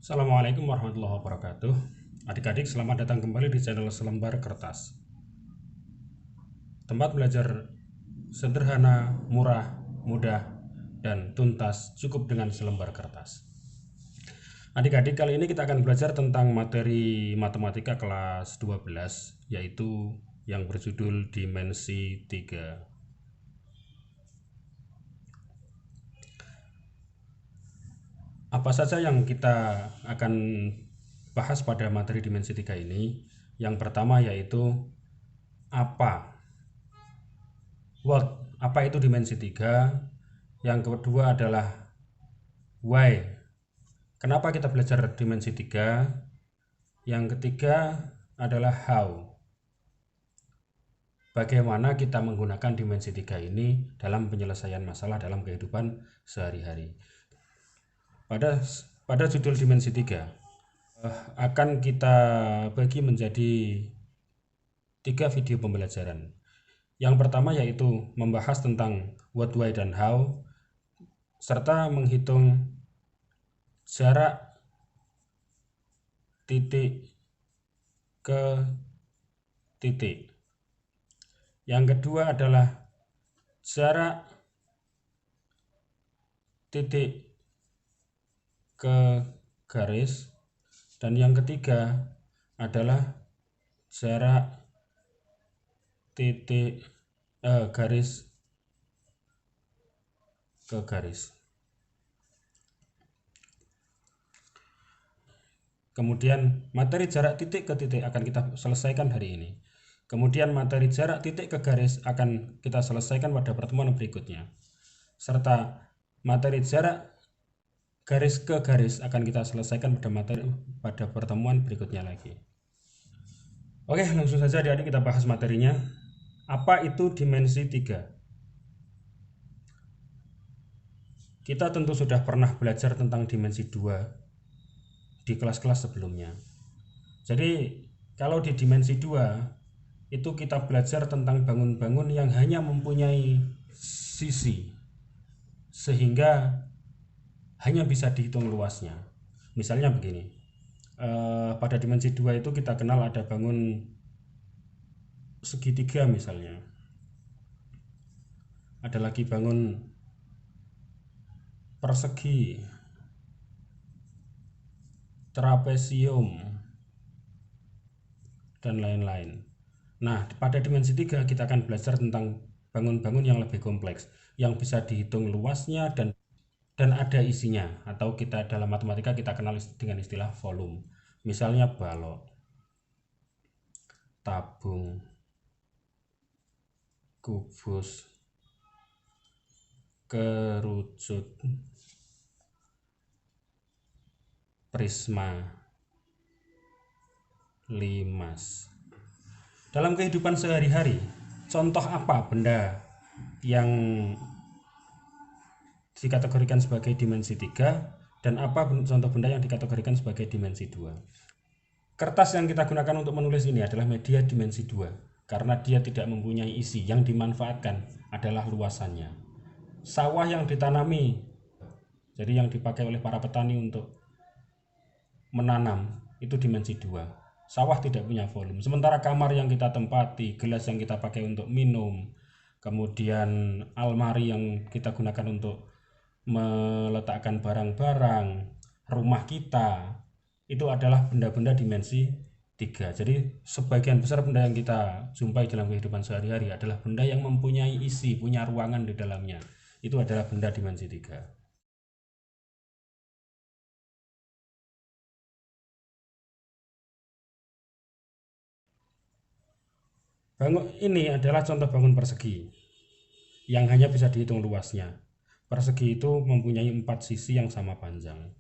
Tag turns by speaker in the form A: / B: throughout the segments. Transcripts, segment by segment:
A: Assalamualaikum warahmatullahi wabarakatuh. Adik-adik, selamat datang kembali di channel Selembar Kertas. Tempat belajar sederhana, murah, mudah, dan tuntas cukup dengan selembar kertas. Adik-adik, kali ini kita akan belajar tentang materi matematika kelas 12, yaitu yang berjudul dimensi 3. Apa saja yang kita akan bahas pada materi dimensi 3 ini? Yang pertama yaitu apa? What? Apa itu dimensi 3? Yang kedua adalah why? Kenapa kita belajar dimensi 3? Yang ketiga adalah how? Bagaimana kita menggunakan dimensi 3 ini dalam penyelesaian masalah dalam kehidupan sehari-hari? Pada judul dimensi 3 akan kita bagi menjadi 3 video pembelajaran. Yang pertama yaitu membahas tentang what, why, dan how, serta menghitung jarak titik ke titik. Yang kedua adalah jarak titik ke garis, dan yang ketiga adalah jarak titik garis ke garis. Kemudian materi jarak titik ke titik akan kita selesaikan hari ini. Kemudian materi jarak titik ke garis akan kita selesaikan pada pertemuan berikutnya. Serta materi jarak garis ke garis akan kita selesaikan pada pertemuan berikutnya lagi. Oke, langsung saja adik-adik kita bahas materinya. Apa itu dimensi 3? Kita tentu sudah pernah belajar tentang dimensi 2 di kelas-kelas sebelumnya. Jadi kalau di dimensi 2 itu kita belajar tentang bangun-bangun yang hanya mempunyai sisi, sehingga hanya bisa dihitung luasnya. Misalnya begini, pada dimensi 2 itu kita kenal ada bangun segitiga misalnya, ada lagi bangun persegi, trapesium, dan lain-lain. Nah, pada dimensi 3 kita akan belajar tentang bangun-bangun yang lebih kompleks, yang bisa dihitung luasnya dan ada isinya, atau kita dalam matematika kita kenal dengan istilah volume. Misalnya balok, tabung, kubus, kerucut, prisma, limas. Dalam kehidupan sehari-hari, contoh apa benda yang dikategorikan sebagai dimensi 3 dan apa contoh benda yang dikategorikan sebagai dimensi 2? Kertas yang kita gunakan untuk menulis ini adalah media dimensi 2 karena dia tidak mempunyai isi, yang dimanfaatkan adalah luasannya. Sawah yang ditanami, jadi yang dipakai oleh para petani untuk menanam, itu dimensi 2. Sawah tidak punya volume. Sementara kamar yang kita tempati, gelas yang kita pakai untuk minum, kemudian almari yang kita gunakan untuk meletakkan barang-barang, rumah kita, itu adalah benda-benda dimensi 3. Jadi sebagian besar benda yang kita jumpai dalam kehidupan sehari-hari adalah benda yang mempunyai isi, punya ruangan di dalamnya. Itu adalah benda dimensi 3. Bangun ini adalah contoh bangun persegi yang hanya bisa dihitung luasnya. Persegi itu mempunyai 4 sisi yang sama panjang.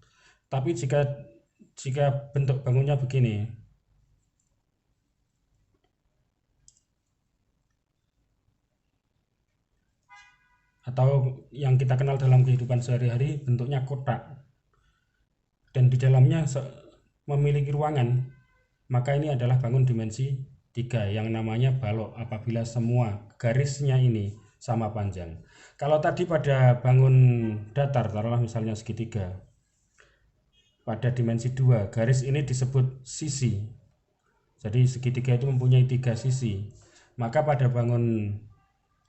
A: Tapi jika bentuk bangunnya begini, atau yang kita kenal dalam kehidupan sehari-hari bentuknya kotak, dan di dalamnya memiliki ruangan, maka ini adalah bangun dimensi 3 yang namanya balok apabila semua garisnya ini sama panjang. Kalau tadi pada bangun datar, taruhlah misalnya segitiga, pada dimensi 2. Garis ini disebut sisi. Jadi segitiga itu mempunyai 3 sisi. Maka pada bangun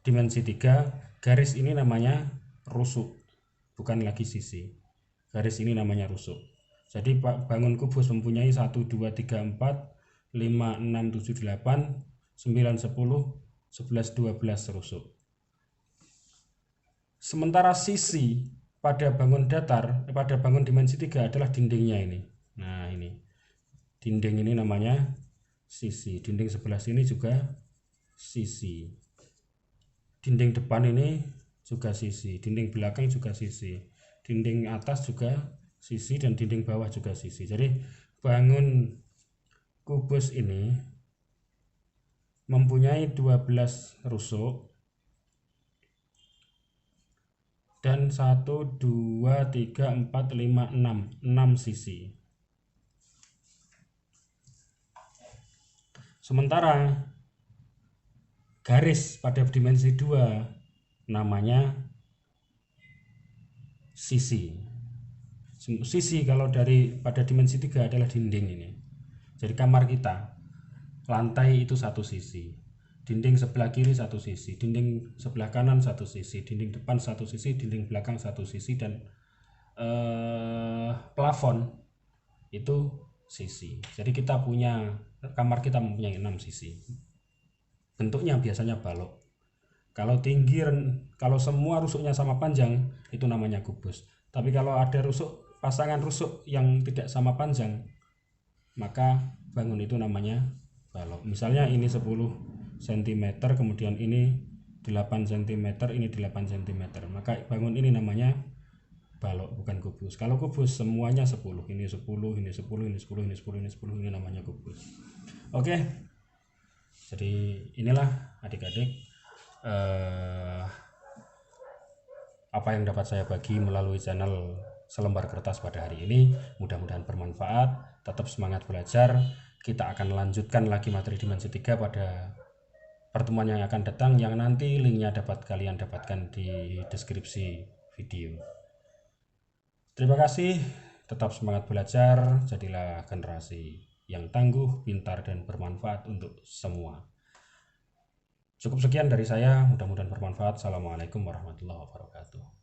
A: dimensi 3, garis ini namanya rusuk, bukan lagi sisi. Garis ini namanya rusuk. Jadi bangun kubus mempunyai 1, 2, 3, 4, 5, 6, 7, 8, 9, 10, 11, 12 rusuk. Sementara sisi pada bangun datar, pada bangun dimensi 3 adalah dindingnya ini. Nah ini, dinding ini namanya sisi. Dinding sebelah sini juga sisi. Dinding depan ini juga sisi. Dinding belakang juga sisi. Dinding atas juga sisi dan dinding bawah juga sisi. Jadi bangun kubus ini mempunyai 12 rusuk dan 1, 2, 3, 4, 5, 6 sisi. Sementara garis pada dimensi 2 namanya sisi. Sisi kalau pada dimensi 3 adalah dinding ini. Jadi kamar kita, lantai itu satu sisi, dinding sebelah kiri satu sisi, dinding sebelah kanan satu sisi, dinding depan satu sisi, dinding belakang satu sisi, dan plafon itu sisi. Jadi kita punya, kamar kita mempunyai 6 sisi. Bentuknya biasanya balok. Kalau tinggi, kalau semua rusuknya sama panjang, itu namanya kubus. Tapi kalau ada pasangan rusuk yang tidak sama panjang, maka bangun itu namanya balok. Misalnya ini 10 cm, kemudian ini 8 cm, ini 8 cm, maka bangun ini namanya balok, bukan kubus. Kalau kubus semuanya 10, ini 10, ini 10, ini 10, ini 10, ini 10, ini namanya kubus. Oke. Jadi inilah adik-adik apa yang dapat saya bagi melalui channel Selembar Kertas pada hari ini. Mudah-mudahan bermanfaat. Tetap semangat belajar. Kita akan lanjutkan lagi materi dimensi 3 pada pertemuan yang akan datang, yang nanti linknya dapat kalian dapatkan di deskripsi video. Terima kasih. Tetap semangat belajar. Jadilah generasi yang tangguh, pintar, dan bermanfaat untuk semua. Cukup sekian dari saya, mudah-mudahan bermanfaat. Assalamualaikum warahmatullahi wabarakatuh.